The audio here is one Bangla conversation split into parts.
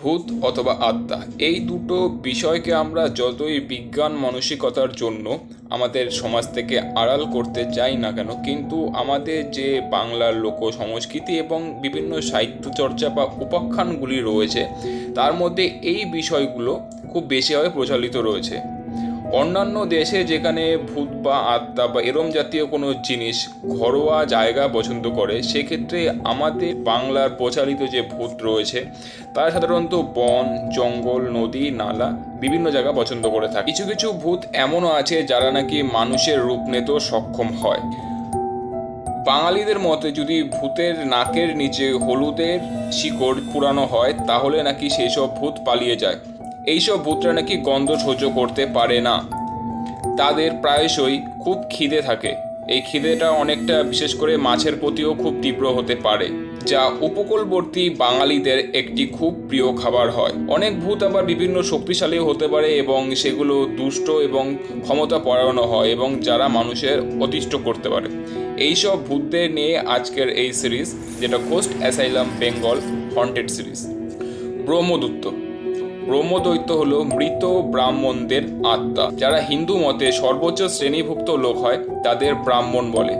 ভূত অথবা আত্মা, এই দুটো বিষয়কে আমরা যতই বিজ্ঞান মানসিকতার জন্য আমাদের সমাজ থেকে আড়াল করতে চাই না কেন, কিন্তু আমাদের যে বাংলার লোক সংস্কৃতি এবং বিভিন্ন সাহিত্য চর্চা বা উপাখ্যানগুলি রয়েছে তার মধ্যে এই বিষয়গুলো খুব বেশিভাবে প্রচলিত রয়েছে। অন্যান্য দেশে যেখানে ভূত বা আত্মা বা এরম জাতীয় কোনো জিনিস ঘরোয়া জায়গা পছন্দ করে, সেক্ষেত্রে আমাদের বাংলার প্রচলিত যে ভূত রয়েছে তারা সাধারণত বন, জঙ্গল, নদী, নালা বিভিন্ন জায়গা পছন্দ করে থাকে। কিছু কিছু ভূত এমনও আছে যারা নাকি মানুষের রূপ নিতেও সক্ষম হয়। বাঙালিদের মতে যদি ভূতের নাকের নিচে হলুদের শিকড় পুরানো হয় তাহলে নাকি সেই সব ভূত পালিয়ে যায়। এইসব ভূতরা নাকি গন্ধ সহ্য করতে পারে না। তাদের প্রায়শই খুব খিদে থাকে। এই খিদেটা অনেকটা বিশেষ করে মাছের প্রতিও খুব তীব্র হতে পারে, যা উপকূলবর্তী বাঙালিদের একটি খুব প্রিয় খাবার হয়। অনেক ভূত আবার বিভিন্ন শক্তিশালী হতে পারে এবং সেগুলো দুষ্ট এবং ক্ষমতা পরায়ণ হয় এবং যারা মানুষের অতিষ্ঠ করতে পারে। এইসব ভূতদের নিয়ে আজকের এই সিরিজ, যেটা ghost asylum Bengal haunted series. ব্রহ্মদৈত্য। ব্রহ্মদৈত্য হলো মৃত ব্রাহ্মণদের আত্মা। যারা হিন্দু মতে সর্বোচ্চ শ্রেণীভুক্ত লোক হয় তাদের ব্রাহ্মণ বলে।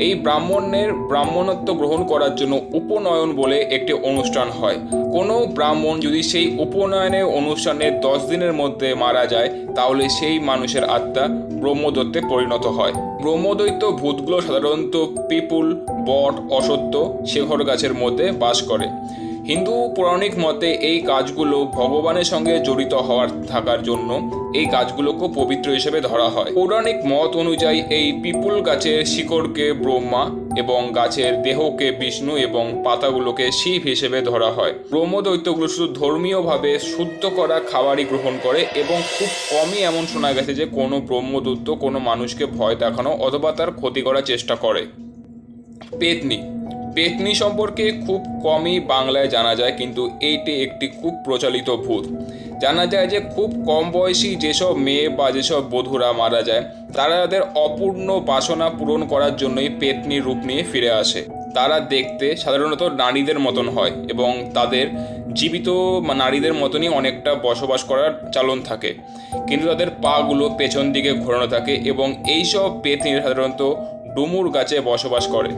এই ব্রাহ্মণের ব্রাহ্মণত্ব গ্রহণ করার জন্য উপনয়ন বলে একটি অনুষ্ঠান হয়। কোনো ব্রাহ্মণ যদি সেই উপনয়নের অনুষ্ঠানের 10 দিনের মধ্যে মারা যায় তাহলে সেই মানুষের আত্মা ব্রহ্মদৈত্যে পরিণত হয়। ব্রহ্মদৈত্য ভূতগুলো সাধারণত পিপুল, বট, অশ্বত্থ, শেখর গাছের মধ্যে বাস করে। হিন্দু পৌরাণিক মতে এই গাছগুলো ভগবানের সঙ্গে জড়িত হওয়ার থাকার জন্য এই গাছগুলোকে পবিত্র হিসেবে ধরা হয়। পৌরাণিক মত অনুযায়ী এই পিপুল গাছের শিকড়কে ব্রহ্মা এবং গাছের দেহকে বিষ্ণু এবং পাতাগুলোকে শিব হিসেবে ধরা হয়। ব্রহ্মদৈত্যগুলো শুধু ধর্মীয়ভাবে শুদ্ধ করা খাবারই গ্রহণ করে এবং খুব কমই এমন শোনা গেছে যে কোনো ব্রহ্মদৈত্য কোনো মানুষকে ভয় দেখানো অথবা তার ক্ষতি করার চেষ্টা করে। পেতনি। পেতনি সম্পর্কে খুব কমই বাংলায় জানা যায়, কিন্তু এইটি একটি খুব প্রচলিত ভূত। জানা যায় যে খুব কম বয়সী যেসব মেয়ে বা যেসব বধূরা মারা যায় তারা তাদের অপূর্ণ বাসনা পূরণ করার জন্যই পেতনির রূপ নিয়ে ফিরে আসে। তারা দেখতে সাধারণত নারীদের মতন হয় এবং তাদের জীবিত নারীদের মতনই অনেকটা বসবাস করার চালন থাকে, কিন্তু তাদের পাগুলো পেছন দিকে ঘোরানো থাকে এবং এইসব পেতনিরা সাধারণত ডুমুর গাছে বসবাস করে।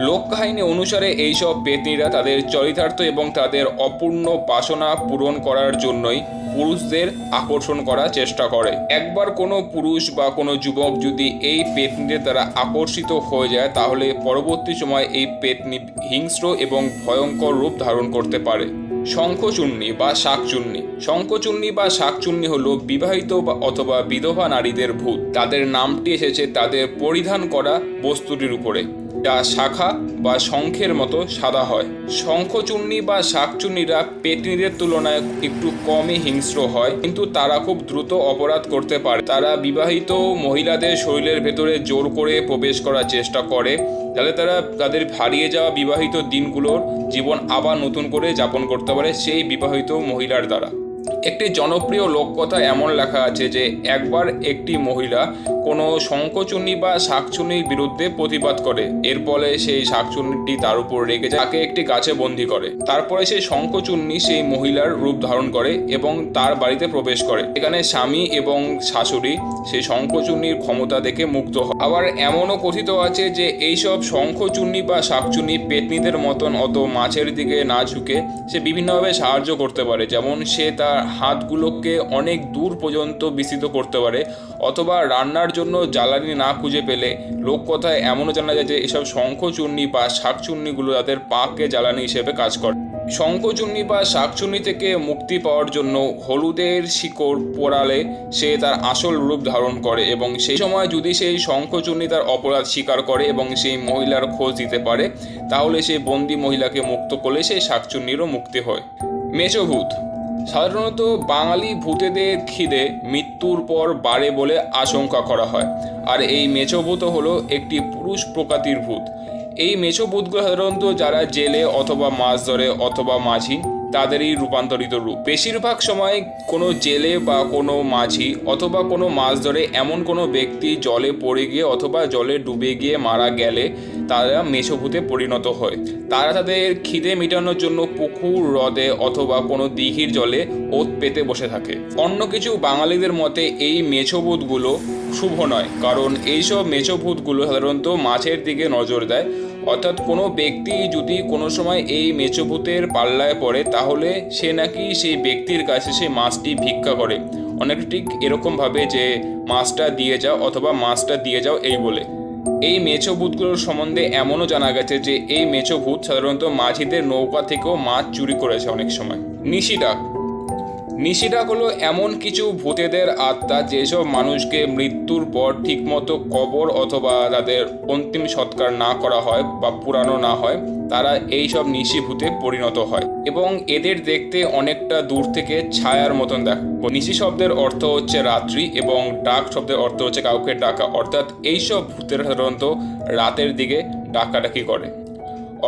লোককাহিনী অনুসারে এইসব পেতনিরা তাদের চরিতার্থ এবং তাদের অপূর্ণ বাসনা পূরণ করার জন্যই পুরুষদের আকর্ষণ করার চেষ্টা করে। একবার কোনো পুরুষ বা কোনো যুবক যদি এই পেতনিদের দ্বারা আকর্ষিত হয়ে যায় তাহলে পরবর্তী সময় এই পেতনি হিংস্র এবং ভয়ঙ্কর রূপ ধারণ করতে পারে। শঙ্খচূর্ণী বা শাকচূর্ণী। শঙ্খচূর্ণী বা শাকচূর্ণী হলো বিবাহিত বা অথবা বিধবা নারীদের ভূত। তাদের নামটি এসেছে তাদের পরিধান করা বস্তুটির উপরে, যা শাখা বা শঙ্খের মতো সাদা হয়। শঙ্খচূর্ণী বা শাকচূর্ণীরা পেতনিদের তুলনায় একটু কমই হিংস্র হয়, কিন্তু তারা খুব দ্রুত অপরাধ করতে পারে। তারা বিবাহিত মহিলাদের শরীরের ভেতরে জোর করে প্রবেশ করার চেষ্টা করে, যাতে তারা তাদের হারিয়ে যাওয়া বিবাহিত দিনগুলোর জীবন আবার নতুন করে যাপন করতে পারে সেই বিবাহিত মহিলার দ্বারা। একটি জনপ্রিয় লোককথা এমন লেখা আছে যে একবার একটি মহিলা কোনো শঙ্খচূর্ণী বা শাকচূর্ণীর বিরুদ্ধে প্রতিবাদ করে। এর ফলে সেই শাকচূর্ণীটি তার উপর রেগে যায়, তাকে একটি গাছে বন্দী করে। তারপরে সেই শঙ্খচূর্ণী সেই মহিলার রূপ ধারণ করে এবং তার বাড়িতে প্রবেশ করে। এখানে স্বামী এবং শাশুড়ি সেই শঙ্খচূর্ণীর ক্ষমতা দেখে মুগ্ধ হয়। আবার এমনও কথিত আছে যে এইসব শঙ্খচূর্ণী বা শাকচূর্ণী পেতনিদের মতন অত মাছের দিকে না ঝুঁকে সে বিভিন্নভাবে সাহায্য করতে পারে। যেমন সে তার হাতগুলোকে অনেক দূর পর্যন্ত বিস্তৃত করতে পারে, অথবা রান্নার জন্য জ্বালানি না খুঁজে পেলে লোককথায় এমনও জানা যায় যে এসব শঙ্খচূর্ণী বা শাকচূর্ণীগুলো তাদের পাকে জ্বালানি হিসেবে কাজ করে। শঙ্খচূর্ণী বা শাকচূর্ণী থেকে মুক্তি পাওয়ার জন্য হলুদের শিকড় পোড়ালে সে তার আসল রূপ ধারণ করে এবং সেই সময় যদি সেই শঙ্খচূর্ণী তার অপরাধ স্বীকার করে এবং সেই মহিলার খোঁজ দিতে পারে তাহলে সেই বন্দি মহিলাকে মুক্ত করলে সেই শাকচূর্ণীরও মুক্তি হয়। মেচোভূত। সাধারণত বাঙালি ভূতেদের খিদে মৃত্যুর পর বাড়ে বলে আশঙ্কা করা হয়, আর এই মেচোভূত হলো একটি পুরুষ প্রকৃতির ভূত। এই মেচোভূতগুলো সাধারণত যারা জেলে অথবা মাছ ধরে অথবা মাঝি তাদেরই রূপান্তরিত রূপ। বেশিরভাগ সময় কোনো জেলে বা কোনো মাঝি অথবা কোনো মাছ ধরে এমন কোনো ব্যক্তি জলে পড়ে গিয়ে অথবা জলে ডুবে গিয়ে মারা গেলে তারা মেছোভূতে পরিণত হয়। তারা তাদের খিদে মেটানোর জন্য পুকুর, হ্রদে অথবা কোনো দিঘির জলে ওত পেতে বসে থাকে। অন্য কিছু বাঙালিদের মতে এই মেছোভূতগুলো শুভ নয়, কারণ এইসব মেছোভূতগুলো সাধারণত মাছের দিকে নজর দেয়। অর্থাৎ কোনো ব্যক্তি যদি কোনো সময় এই মেছোভূতের পাল্লায় পড়ে তাহলে সে নাকি সেই ব্যক্তির কাছে সেই মাছটি ভিক্ষা করে, অনেক ঠিক এরকমভাবে যে মাছটা দিয়ে যাও অথবা মাছটা দিয়ে যাও এই বলে। এই মেছোভূতগুলোর সম্বন্ধে এমনও জানা গেছে যে এই মেছোভূত সাধারণত মাঝিদের নৌকা থেকেও মাছ চুরি করেছে অনেক সময়। নিশিডাক। নিশিডাক হলো এমন কিছু ভূতেদের আত্মা যেসব মানুষকে মৃত্যুর পর ঠিকমতো কবর অথবা তাদের অন্তিম সৎকার না করা হয় বা পুরানো না হয়, তারা এই সব নিশি ভূতে পরিণত হয় এবং এদের দেখতে অনেকটা দূর থেকে ছায়ার মতন দেখ। নিশি শব্দের অর্থ হচ্ছে রাত্রি এবং ডাক শব্দের অর্থ হচ্ছে কাউকে ডাকা। অর্থাৎ এইসব ভূতেরা সাধারণত রাতের দিকে ডাকাডাকি করে।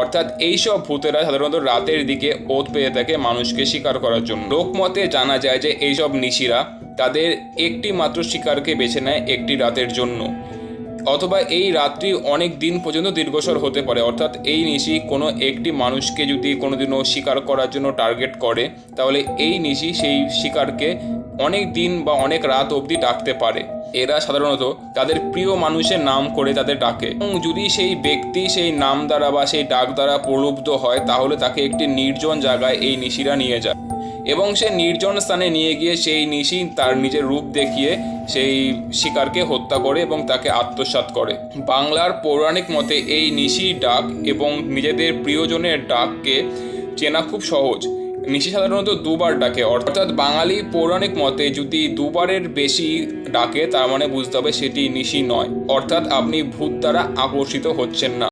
অর্থাৎ এইসব ভূতেরা সাধারণত রাতের দিকে ওত পেয়ে থাকে মানুষকে শিকার করার জন্য। লোকমতে জানা যায় যে এইসব নিশিরা তাদের একটি মাত্র শিকারকে বেছে নেয় একটি রাতের জন্য, অথবা এই রাত্রি অনেক দিন পর্যন্ত দীর্ঘসর হতে পারে। অর্থাৎ এই নিশি কোনো একটি মানুষকে যদি কোনোদিনও শিকার করার জন্য টার্গেট করে তাহলে এই নিশি সেই শিকারকে অনেক দিন বা অনেক রাত অবধি ডাকতে পারে। এরা সাধারণত তাদের প্রিয় মানুষের নাম করে তাদের ডাকে এবং যদি সেই ব্যক্তি সেই নাম দ্বারা বা সেই ডাক দ্বারা প্রলুব্ধ হয় তাহলে তাকে একটি নির্জন জায়গায় এই নিশিরা নিয়ে যায় এবং সে নির্জন স্থানে নিয়ে গিয়ে সেই নিশি তার নিজের রূপ দেখিয়ে সেই শিকারকে হত্যা করে এবং তাকে আত্মসাৎ করে। বাংলার পৌরাণিক মতে এই নিশি ডাক এবং নিজেদের প্রিয়জনের ডাককে চেনা খুব সহজ। নিশি সাধারণত দুবার ডাকে, অর্থাৎ বাঙালি পৌরাণিক মতে যদি দুবারের বেশি ডাকে তার মানে বুঝতে হবে সেটি নিশি নয়, অর্থাৎ আপনি ভূত দ্বারা আকর্ষিত হচ্ছেন না।